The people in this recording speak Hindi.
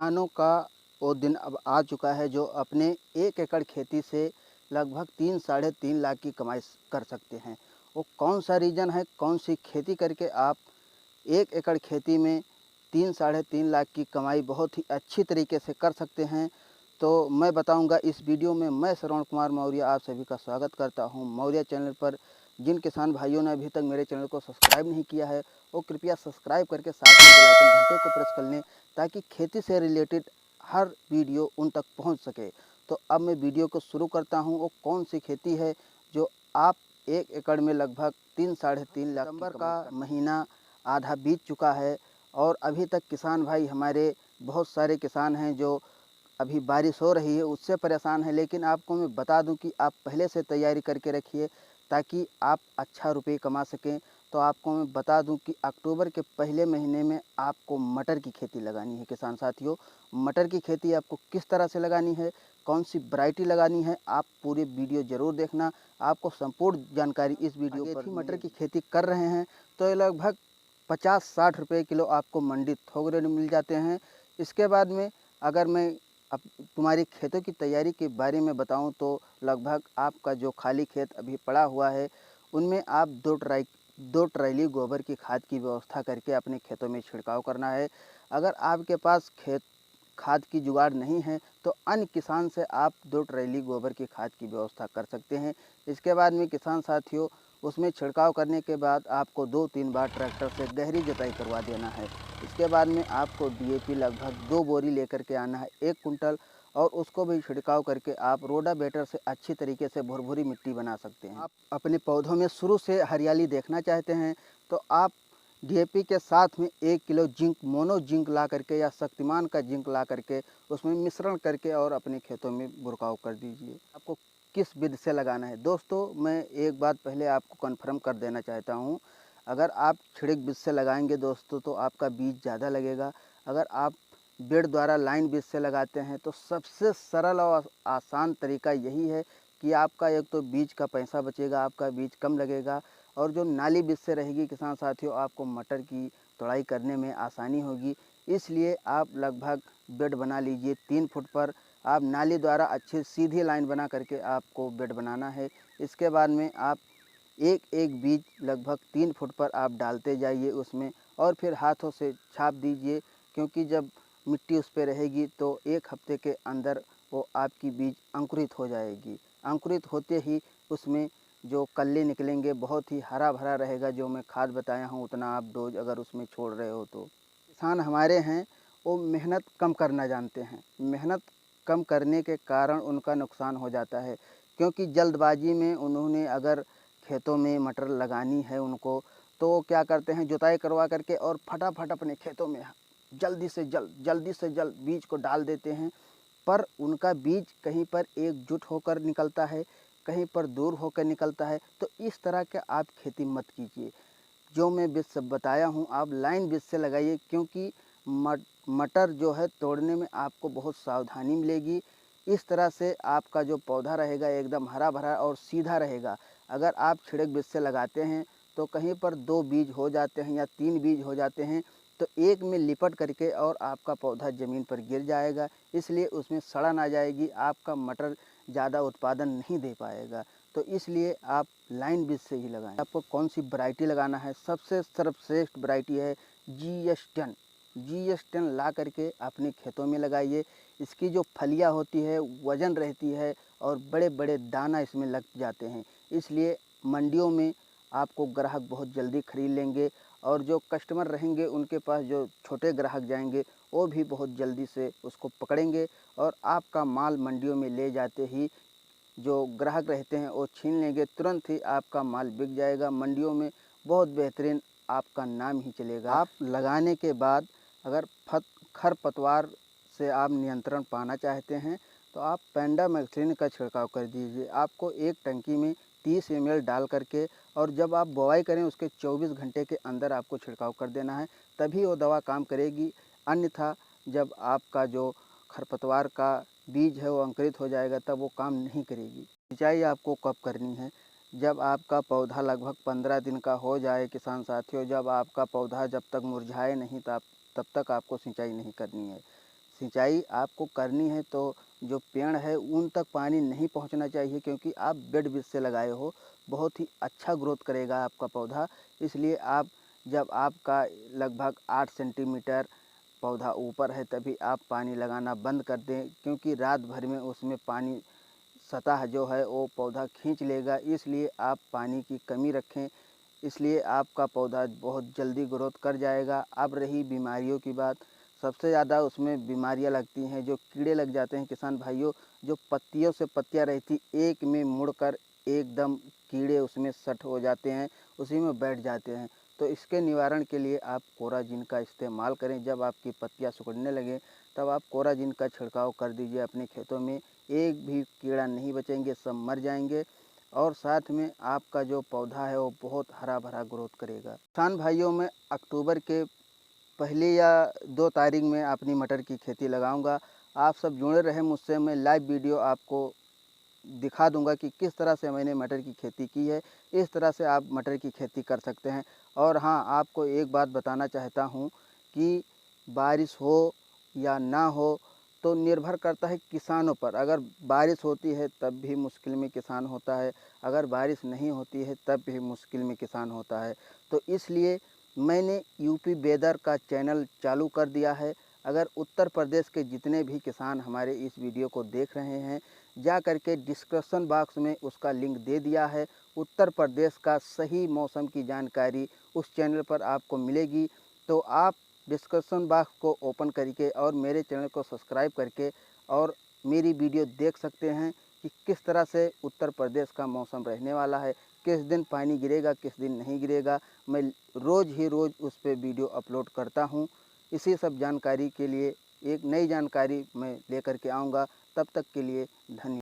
किसानों का वो दिन अब आ चुका है जो अपने 1 एकड़ खेती से लगभग 3 साढ़े 3 लाख की कमाई कर सकते हैं। वो कौन सा रीज़न है, कौन सी खेती करके आप 1 एकड़ खेती में 3 साढ़े 3 लाख की कमाई बहुत ही अच्छी तरीके से कर सकते हैं। तो मैं बताऊंगा इस वीडियो में। मैं श्रवण कुमार मौर्य आप सभी का स्वागत करता हूं मौर्य चैनल पर। जिन किसान भाइयों ने अभी तक मेरे चैनल को सब्सक्राइब नहीं किया है वो कृपया सब्सक्राइब करके साथ में बेल आइकन घंटे को प्रेस कर लें, ताकि खेती से रिलेटेड हर वीडियो उन तक पहुंच सके। तो अब मैं वीडियो को शुरू करता हूं। वो कौन सी खेती है जो आप 1 एकड़ में लगभग 3 साढ़े 3 लाख। दिसंबर का महीना आधा बीत चुका है और अभी तक किसान भाई हमारे बहुत सारे किसान हैं जो अभी बारिश हो रही है उससे परेशान है। लेकिन आपको मैं बता दूं कि आप पहले से तैयारी करके रखिए ताकि आप अच्छा रुपये कमा सकें। तो आपको मैं बता दूं कि अक्टूबर के पहले महीने में आपको मटर की खेती लगानी है किसान साथियों। मटर की खेती आपको किस तरह से लगानी है, कौन सी वैरायटी लगानी है, आप पूरे वीडियो ज़रूर देखना। आपको संपूर्ण जानकारी इस वीडियो पर मटर की खेती कर रहे हैं तो ये लगभग 50-60 रुपये किलो आपको मंडी थोक रेट में मिल जाते हैं। इसके बाद में अगर मैं अब तुम्हारी खेतों की तैयारी के बारे में बताऊं तो लगभग आपका जो खाली खेत अभी पड़ा हुआ है उनमें आप 2 ट्राली गोबर की खाद की व्यवस्था करके अपने खेतों में छिड़काव करना है। अगर आपके पास खेत खाद की जुगाड़ नहीं है तो अन्य किसान से आप 2 ट्राली गोबर की खाद की व्यवस्था कर सकते हैं। इसके बाद में किसान साथियों उसमें छिड़काव करने के बाद आपको 2-3 बार ट्रैक्टर से गहरी जुताई करवा देना है। इसके बाद में आपको डीएपी लगभग 2 बोरी लेकर के आना है 1 कुंटल, और उसको भी छिड़काव करके आप रोटावेटर से अच्छी तरीके से भुरभुरी मिट्टी बना सकते हैं। आप अपने पौधों में शुरू से हरियाली देखना चाहते हैं तो आप डीएपी के साथ में 1 किलो जिंक मोनो जिंक ला करके या शक्तिमान का जिंक ला करके उसमें मिश्रण करके और अपने खेतों में बुरकाव कर दीजिए। आपको किस विधि से लगाना है दोस्तों, मैं एक बात पहले आपको कन्फर्म कर देना चाहता हूँ। अगर आप छिड़क बीज से लगाएंगे दोस्तों तो आपका बीज ज़्यादा लगेगा। अगर आप बेड द्वारा लाइन बीज से लगाते हैं तो सबसे सरल और आसान तरीका यही है कि आपका एक तो बीज का पैसा बचेगा, आपका बीज कम लगेगा, और जो नाली बीज से रहेगी किसान साथियों आपको मटर की तोड़ाई करने में आसानी होगी। इसलिए आप लगभग बेड बना लीजिए 3 फुट पर। आप नाली द्वारा अच्छी सीधी लाइन बना करके आपको बेड बनाना है। इसके बाद में आप एक एक बीज लगभग 3 फुट पर आप डालते जाइए उसमें, और फिर हाथों से छाप दीजिए, क्योंकि जब मिट्टी उस पर रहेगी तो 1 हफ्ते के अंदर वो आपकी बीज अंकुरित हो जाएगी। अंकुरित होते ही उसमें जो कल्ले निकलेंगे बहुत ही हरा भरा रहेगा। जो मैं खाद बताया हूँ उतना आप डोज अगर उसमें छोड़ रहे हो तो। किसान हमारे हैं वो मेहनत कम करना जानते हैं। मेहनत कम करने के कारण उनका नुकसान हो जाता है, क्योंकि जल्दबाजी में उन्होंने अगर खेतों में मटर लगानी है उनको तो वो क्या करते हैं, जुताई करवा करके और फटाफट अपने खेतों में जल्दी से जल्द बीज को डाल देते हैं। पर उनका बीज कहीं पर एकजुट होकर निकलता है, कहीं पर दूर होकर निकलता है। तो इस तरह के आप खेती मत कीजिए। जो मैं बीज सब बताया हूँ आप लाइन बीज से लगाइए, क्योंकि मटर जो है तोड़ने में आपको बहुत सावधानी मिलेगी। इस तरह से आपका जो पौधा रहेगा एकदम हरा भरा और सीधा रहेगा। अगर आप छिड़क बीज से लगाते हैं तो कहीं पर 2 बीज हो जाते हैं या 3 बीज हो जाते हैं तो एक में लिपट करके और आपका पौधा ज़मीन पर गिर जाएगा। इसलिए उसमें सड़न आ जाएगी, आपका मटर ज़्यादा उत्पादन नहीं दे पाएगा। तो इसलिए आप लाइन बीज से ही लगाएं। आपको कौन सी वैरायटी लगाना है, सबसे सर्वश्रेष्ठ वैरायटी है GS10। GS10 ला करके अपने खेतों में लगाइए। इसकी जो फलियां होती है वजन रहती है और बड़े बड़े दाना इसमें लग जाते हैं। इसलिए मंडियों में आपको ग्राहक बहुत जल्दी खरीद लेंगे, और जो कस्टमर रहेंगे उनके पास जो छोटे ग्राहक जाएंगे वो भी बहुत जल्दी से उसको पकड़ेंगे, और आपका माल मंडियों में ले जाते ही जो ग्राहक रहते हैं वो छीन लेंगे। तुरंत ही आपका माल बिक जाएगा मंडियों में, बहुत बेहतरीन आपका नाम ही चलेगा। आप लगाने के बाद अगर खरपतवार से आप नियंत्रण पाना चाहते हैं तो आप पेंडामेथ्रिन का छिड़काव कर दीजिए। आपको एक टंकी में 30 ml डाल करके, और जब आप बुआई करें उसके 24 घंटे के अंदर आपको छिड़काव कर देना है, तभी वो दवा काम करेगी। अन्यथा जब आपका जो खरपतवार का बीज है वो अंकुरित हो जाएगा तब वो काम नहीं करेगी। सिंचाई आपको कब करनी है, जब आपका पौधा लगभग 15 दिन का हो जाए किसान साथियों। जब आपका पौधा जब तक मुरझाए नहीं तब तक आपको सिंचाई नहीं करनी है। सिंचाई आपको करनी है तो जो पेड़ है उन तक पानी नहीं पहुंचना चाहिए, क्योंकि आप बेड बीज से लगाए हो, बहुत ही अच्छा ग्रोथ करेगा आपका पौधा। इसलिए आप जब आपका लगभग 8 सेंटीमीटर पौधा ऊपर है तभी आप पानी लगाना बंद कर दें, क्योंकि रात भर में उसमें पानी सतह जो है वो पौधा खींच लेगा। इसलिए आप पानी की कमी रखें, इसलिए आपका पौधा बहुत जल्दी ग्रोथ कर जाएगा। अब रही बीमारियों की बात, सबसे ज़्यादा उसमें बीमारियां लगती हैं, जो कीड़े लग जाते हैं किसान भाइयों, जो पत्तियों से पत्तियां रहती एक में मुड़कर एकदम कीड़े उसमें सट हो जाते हैं, उसी में बैठ जाते हैं। तो इसके निवारण के लिए आप कोराजिन का इस्तेमाल करें। जब आपकी पत्तियां सिकुड़ने लगें तब आप कोराजिन का छिड़काव कर दीजिए अपने खेतों में, एक भी कीड़ा नहीं बचेंगे, सब मर जाएंगे। और साथ में आपका जो पौधा है वो बहुत हरा भरा ग्रोथ करेगा। किसान भाइयों, मैं अक्टूबर के पहली या 2 तारीख में अपनी मटर की खेती लगाऊंगा। आप सब जुड़े रहें मुझसे, मैं लाइव वीडियो आपको दिखा दूंगा कि किस तरह से मैंने मटर की खेती की है। इस तरह से आप मटर की खेती कर सकते हैं। और हाँ, आपको एक बात बताना चाहता हूँ कि बारिश हो या ना हो तो निर्भर करता है किसानों पर। अगर बारिश होती है तब भी मुश्किल में किसान होता है, अगर बारिश नहीं होती है तब भी मुश्किल में किसान होता है। तो इसलिए मैंने यूपी वेदर का चैनल चालू कर दिया है। अगर उत्तर प्रदेश के जितने भी किसान हमारे इस वीडियो को देख रहे हैं, जा करके डिस्क्रिप्शन बॉक्स में उसका लिंक दे दिया है। उत्तर प्रदेश का सही मौसम की जानकारी उस चैनल पर आपको मिलेगी। तो आप डिस्क्रिप्शन बॉक्स को ओपन करके और मेरे चैनल को सब्सक्राइब करके और मेरी वीडियो देख सकते हैं कि किस तरह से उत्तर प्रदेश का मौसम रहने वाला है, किस दिन पानी गिरेगा, किस दिन नहीं गिरेगा। मैं रोज़ ही रोज़ उस पर वीडियो अपलोड करता हूँ। इसी सब जानकारी के लिए एक नई जानकारी मैं लेकर के आऊँगा। तब तक के लिए धन्यवाद।